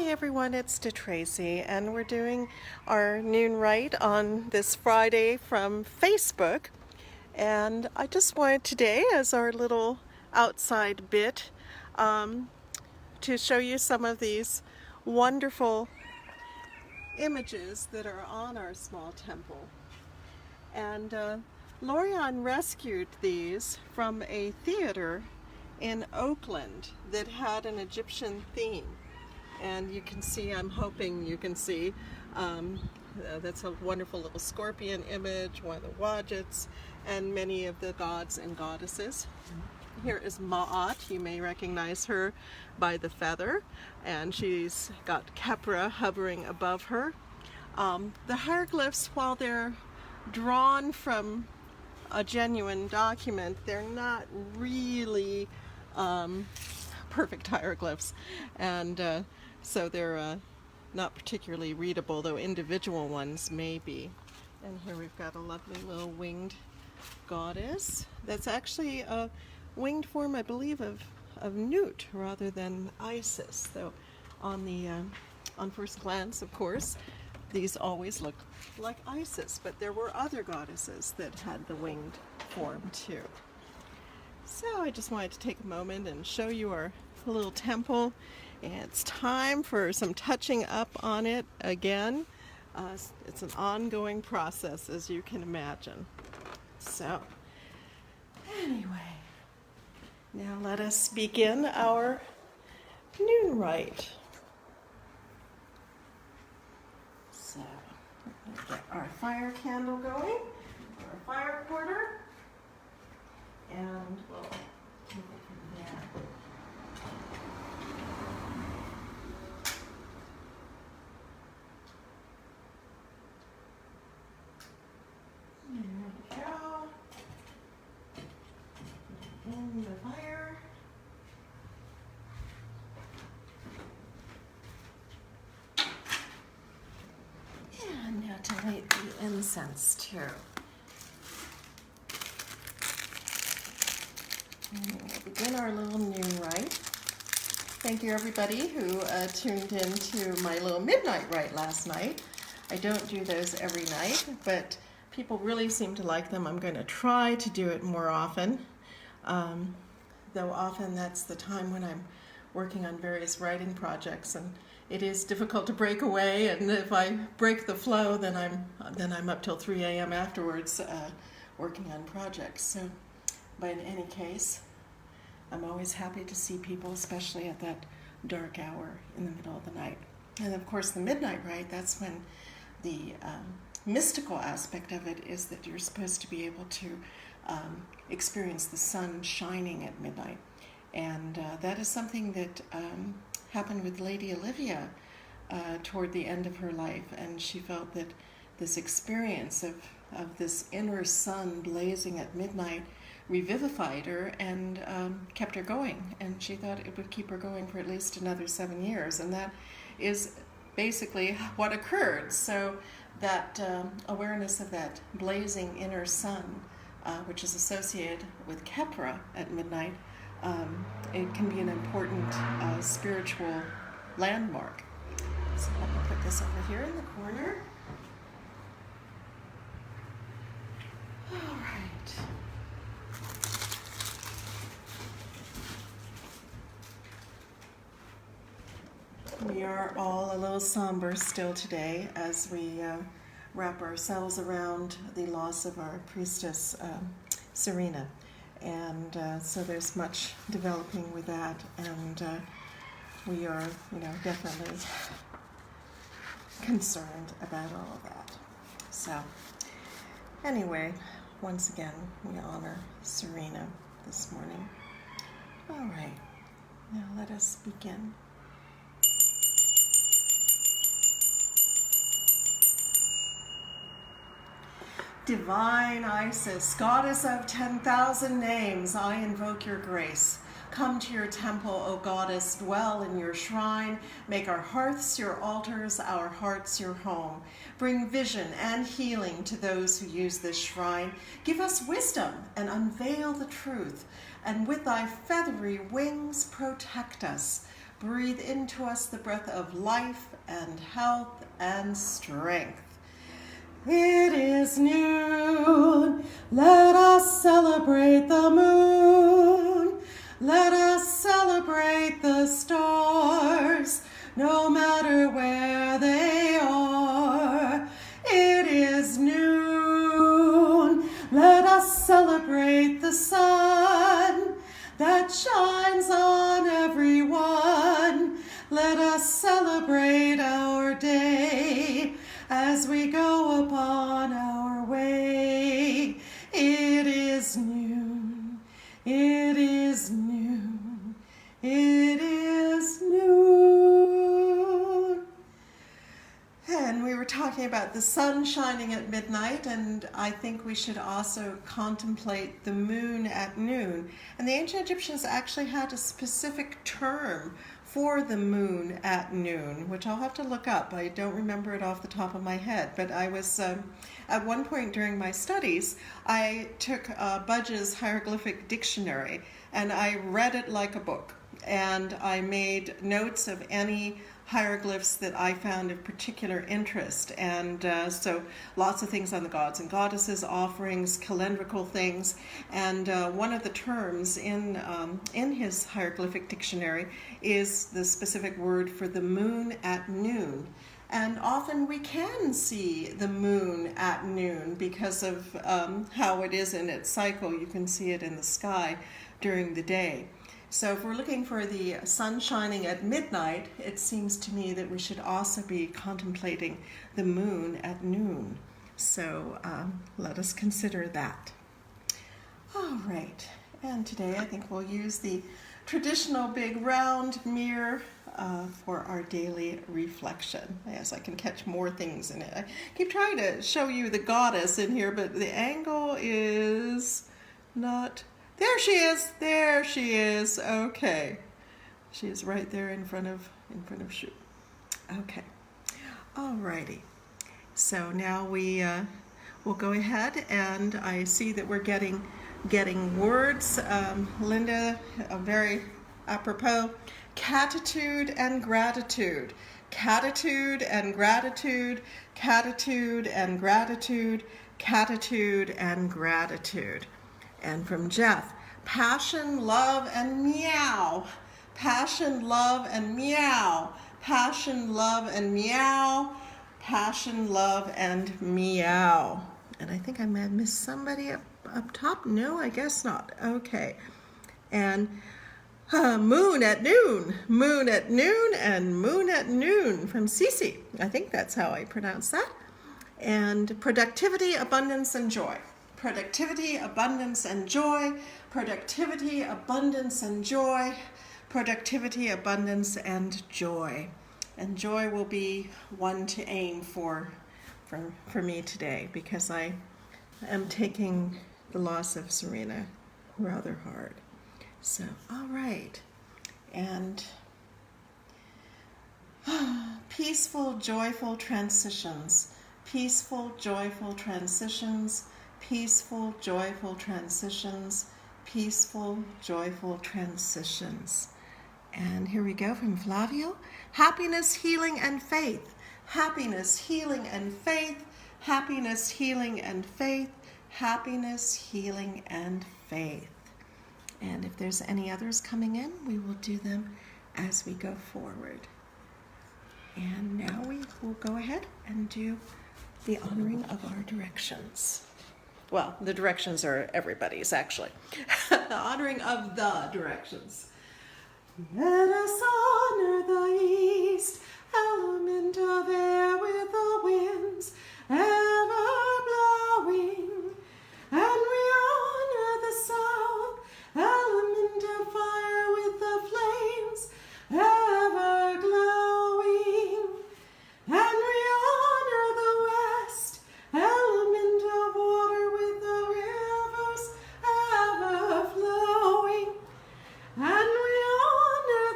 Hi everyone, it's Tracy, and we're doing our noon rite on this Friday from Facebook. And I just wanted today, as our little outside bit, to show you some of these wonderful images that are on our small temple. And Lorian rescued these from a theater in Oakland that had an Egyptian theme. And you can see, I'm hoping you can see, that's a wonderful little scorpion image, one of the Wadjets, and many of the gods and goddesses. Here is Ma'at. You may recognize her by the feather, and she's got Khepra hovering above her. The hieroglyphs, while they're drawn from a genuine document, they're not really perfect hieroglyphs, and so they're not particularly readable, though individual ones may be. And here we've got a lovely little winged goddess. That's actually a winged form, I believe, of Nut rather than Isis. Though on first glance, of course, these always look like Isis, but there were other goddesses that had the winged form too. So I just wanted to take a moment and show you our little temple. And it's time for some touching up on it again. It's an ongoing process, as you can imagine. So anyway, now let us begin our noon rite. So we're going to get our fire candle going, our fire quarter, and we'll take it from there. There we go. In the fire. And now to light the incense too. And we'll begin our little noon rite. Thank you everybody who tuned in to my little midnight rite last night. I don't do those every night, but people really seem to like them. I'm going to try to do it more often, though often that's the time when I'm working on various writing projects, and it is difficult to break away. And if I break the flow, then I'm up till 3 a.m. afterwards working on projects. So, but in any case, I'm always happy to see people, especially at that dark hour in the middle of the night. And of course, the midnight rite, that's when the mystical aspect of it is that you're supposed to be able to experience the sun shining at midnight. And that is something that happened with Lady Olivia toward the end of her life. And she felt that this experience of this inner sun blazing at midnight revivified her and kept her going. And she thought it would keep her going for at least another 7 years. And that is basically what occurred. So that awareness of that blazing inner sun, which is associated with Khepra at midnight, it can be an important spiritual landmark. So let me put this over here in the corner. All right. We are all a little somber still today as we wrap ourselves around the loss of our priestess, Serena. And so there's much developing with that, and we are, definitely concerned about all of that. So anyway, once again, we honor Serena this morning. All right, now let us begin. Divine Isis, goddess of 10,000 names, I invoke your grace. Come to your temple, O goddess, dwell in your shrine. Make our hearths your altars, our hearts your home. Bring vision and healing to those who use this shrine. Give us wisdom and unveil the truth. And with thy feathery wings, protect us. breathe into us the breath of life and health and strength. It is noon, let us celebrate the moon. Let us celebrate the stars, no matter where they are. It is noon, let us celebrate the sun that shines on everyone. Let us celebrate our day as we go upon our way. It is noon, it is noon, it is noon. And we were talking about the sun shining at midnight, and I think we should also contemplate the moon at noon. And the ancient Egyptians actually had a specific term for the moon at noon, which I'll have to look up. I don't remember it off the top of my head, but I was, at one point during my studies, I took Budge's hieroglyphic dictionary and I read it like a book. And I made notes of any hieroglyphs that I found of particular interest, and so lots of things on the gods and goddesses, offerings, calendrical things, and one of the terms in his hieroglyphic dictionary is the specific word for the moon at noon. And often we can see the moon at noon because of how it is in its cycle. You can see it in the sky during the day. So if we're looking for the sun shining at midnight, it seems to me that we should also be contemplating the moon at noon. So let us consider that. All right, and today I think we'll use the traditional big round mirror for our daily reflection. Yes, I can catch more things in it. I keep trying to show you the goddess in here, but the angle is not... There she is. There she is. Okay. She is right there in front of Shu. Okay. All righty. So now we'll go ahead, and I see that we're getting words. Linda, very apropos, catitude and gratitude. Catitude and gratitude. Catitude and gratitude. Catitude and gratitude. And from Jeff, passion, love, and meow. Passion, love, and meow. Passion, love, and meow. Passion, love, and meow. And I think I might have missed somebody up top. No, I guess not. Okay. And moon at noon. Moon at noon and moon at noon from Cece. I think that's how I pronounce that. And productivity, abundance, and joy. Productivity, abundance, and joy. Productivity, abundance, and joy. Productivity, abundance, and joy. And joy will be one to aim for me today, because I am taking the loss of Serena rather hard. So, all right. And peaceful, joyful transitions. Peaceful, joyful transitions. Peaceful, joyful transitions, peaceful, joyful transitions. And here we go from Flavio. Happiness, healing, and faith. Happiness, healing, and faith. Happiness, healing, and faith. Happiness, healing, and faith. And if there's any others coming in, we will do them as we go forward. And now we will go ahead and do the honoring of our directions. Well, the directions are everybody's, actually. The honoring of the directions. Let us honor the east, element of air with the winds ever blowing. And we honor the south, element of fire with the flames ever glowing. And we honor the west, element of water with the rivers ever flowing. And we honor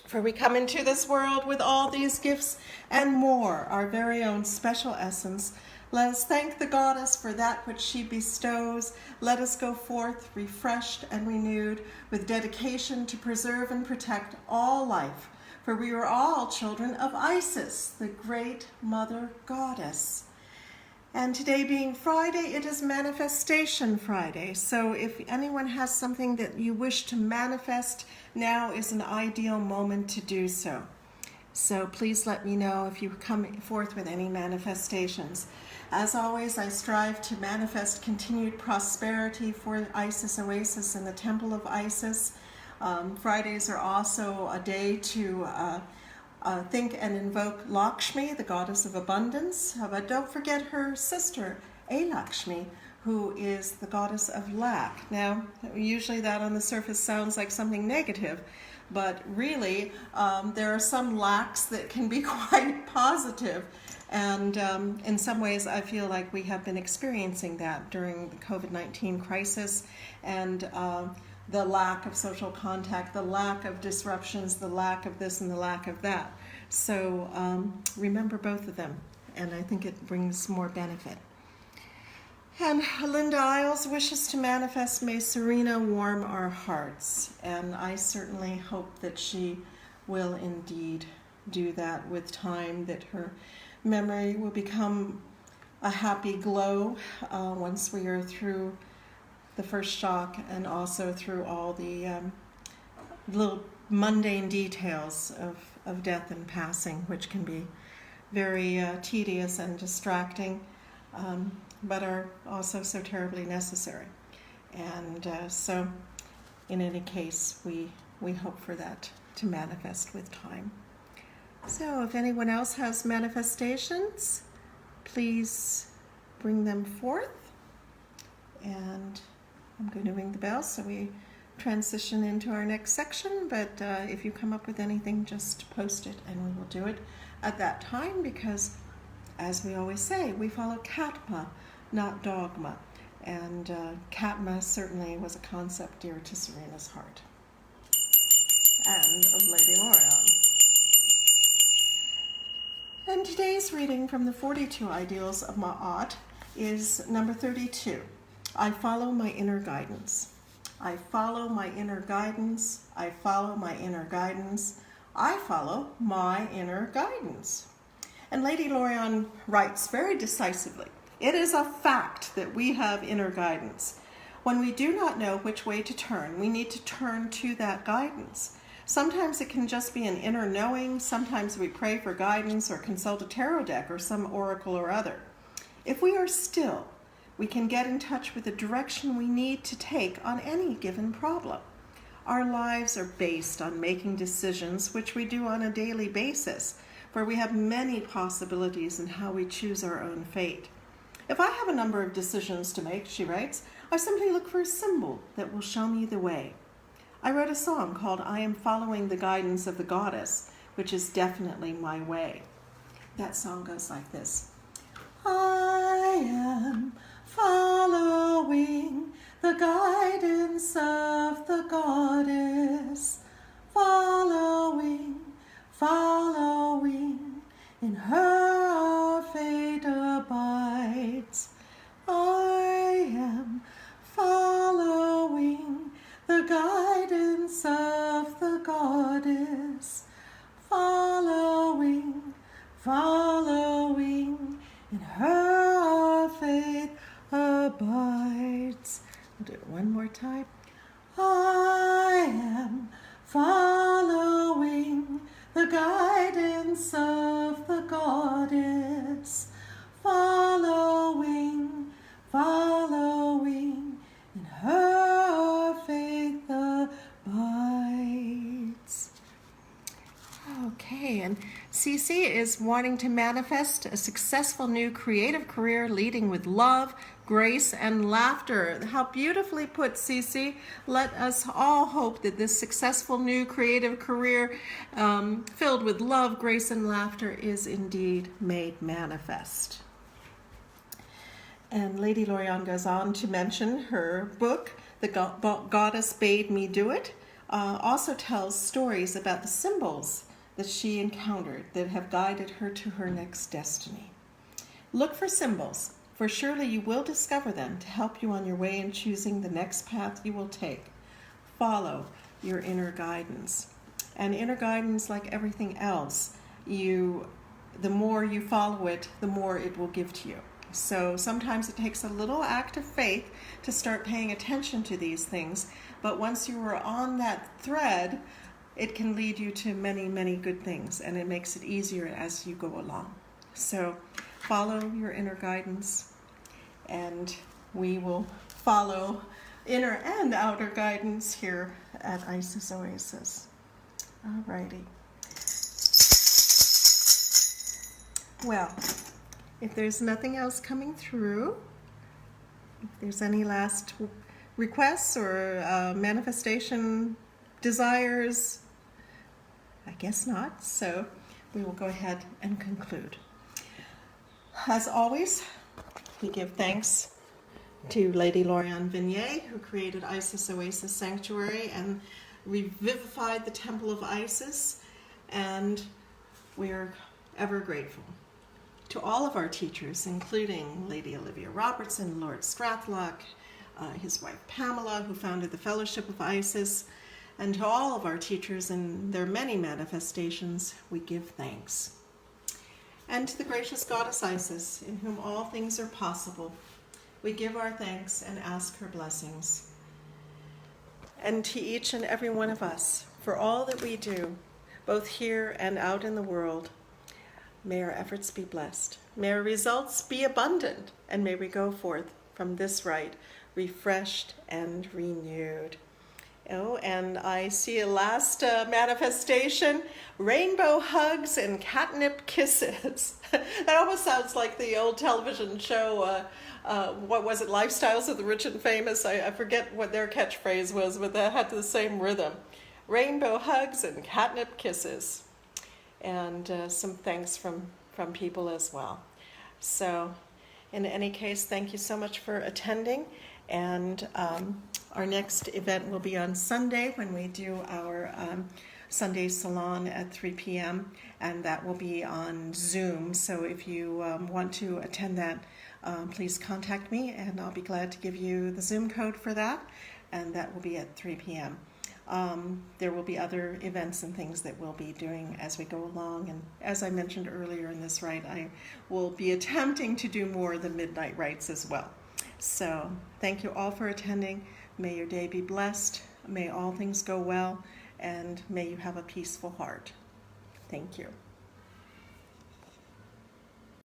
For we come into this world with all these gifts and more, our very own special essence. Let us thank the goddess for that which she bestows. Let us go forth refreshed and renewed with dedication to preserve and protect all life. For we are all children of Isis, the great mother goddess. And today being Friday, it is Manifestation Friday. So if anyone has something that you wish to manifest, now is an ideal moment to do so. So please let me know if you come forth with any manifestations. As always, I strive to manifest continued prosperity for Isis Oasis and the Temple of Isis. Fridays are also a day to think and invoke Lakshmi, the goddess of abundance, but don't forget her sister, Alakshmi, who is the goddess of lack. Now, usually that on the surface sounds like something negative, but really there are some lacks that can be quite positive. And in some ways, I feel like we have been experiencing that during the COVID-19 crisis, and the lack of social contact, the lack of disruptions, the lack of this and the lack of that. So remember both of them, and I think it brings more benefit. And Linda Isles wishes to manifest, may Serena warm our hearts, and I certainly hope that she will indeed do that with time, that her memory will become a happy glow once we are through the first shock, and also through all the little mundane details of death and passing, which can be very tedious and distracting, but are also so terribly necessary. And so in any case, we hope for that to manifest with time. So if anyone else has manifestations, please bring them forth. And I'm going to ring the bell so we transition into our next section, but if you come up with anything, just post it and we will do it at that time, because as we always say, we follow Katma, not dogma. And Katma certainly was a concept dear to Serena's heart and of Lady Lorion. And today's reading from the 42 Ideals of Ma'at is number 32. I follow my inner guidance. I follow my inner guidance. I follow my inner guidance. I follow my inner guidance. And Lady Lorion writes very decisively, it is a fact that we have inner guidance. When we do not know which way to turn, we need to turn to that guidance. Sometimes it can just be an inner knowing. Sometimes we pray for guidance or consult a tarot deck or some oracle or other. If we are still, we can get in touch with the direction we need to take on any given problem. Our lives are based on making decisions, which we do on a daily basis, for we have many possibilities in how we choose our own fate. If I have a number of decisions to make, she writes, I simply look for a symbol that will show me the way. I wrote a song called I Am Following the Guidance of the Goddess, which is definitely my way. That song goes like this. I am following the guidance of the goddess, following, in her our fate abides. I am following the guidance of the goddess, following, in her our fate abides. I'll do it one more time. I am following the guidance of the goddess, following, in her faith abides. Okay, and Cece is wanting to manifest a successful new creative career leading with love, grace, and laughter. How beautifully put, Cece. Let us all hope that this successful new creative career filled with love, grace, and laughter is indeed made manifest. And Lady Lorion goes on to mention her book, The Goddess Bade Me Do It. also tells stories about the symbols that she encountered that have guided her to her next destiny. Look for symbols, for surely you will discover them to help you on your way in choosing the next path you will take. Follow your inner guidance. And inner guidance, like everything else, the more you follow it, the more it will give to you. So sometimes it takes a little act of faith to start paying attention to these things, but once you are on that thread, it can lead you to many, many good things, and it makes it easier as you go along. So follow your inner guidance, and we will follow inner and outer guidance here at Isis Oasis. Alrighty. Well, if there's nothing else coming through, if there's any last requests or manifestation desires, I guess not. So we will go ahead and conclude. As always, we give thanks to Lady Lorianne Vignier, who created Isis Oasis Sanctuary and revivified the Temple of Isis, and we are ever grateful. To all of our teachers, including Lady Olivia Robertson, Lord Strathlock, his wife Pamela, who founded the Fellowship of Isis, and to all of our teachers in their many manifestations, we give thanks. And to the gracious Goddess Isis, in whom all things are possible, we give our thanks and ask her blessings. And to each and every one of us, for all that we do, both here and out in the world, may our efforts be blessed. May our results be abundant, and may we go forth from this rite refreshed and renewed. Oh, and I see a last manifestation, rainbow hugs and catnip kisses. That almost sounds like the old television show, what was it, Lifestyles of the Rich and Famous? I forget what their catchphrase was, but that had the same rhythm. Rainbow hugs and catnip kisses. And some thanks from people as well. So in any case, thank you so much for attending. And our next event will be on Sunday when we do our Sunday Salon at 3 p.m. and that will be on Zoom. So if you want to attend that, please contact me and I'll be glad to give you the Zoom code for that, and that will be at 3 p.m. There will be other events and things that we'll be doing as we go along, and as I mentioned earlier in this rite, I will be attempting to do more of the midnight rites as well. So thank you all for attending. May your day be blessed. May all things go well, and may you have a peaceful heart. Thank you.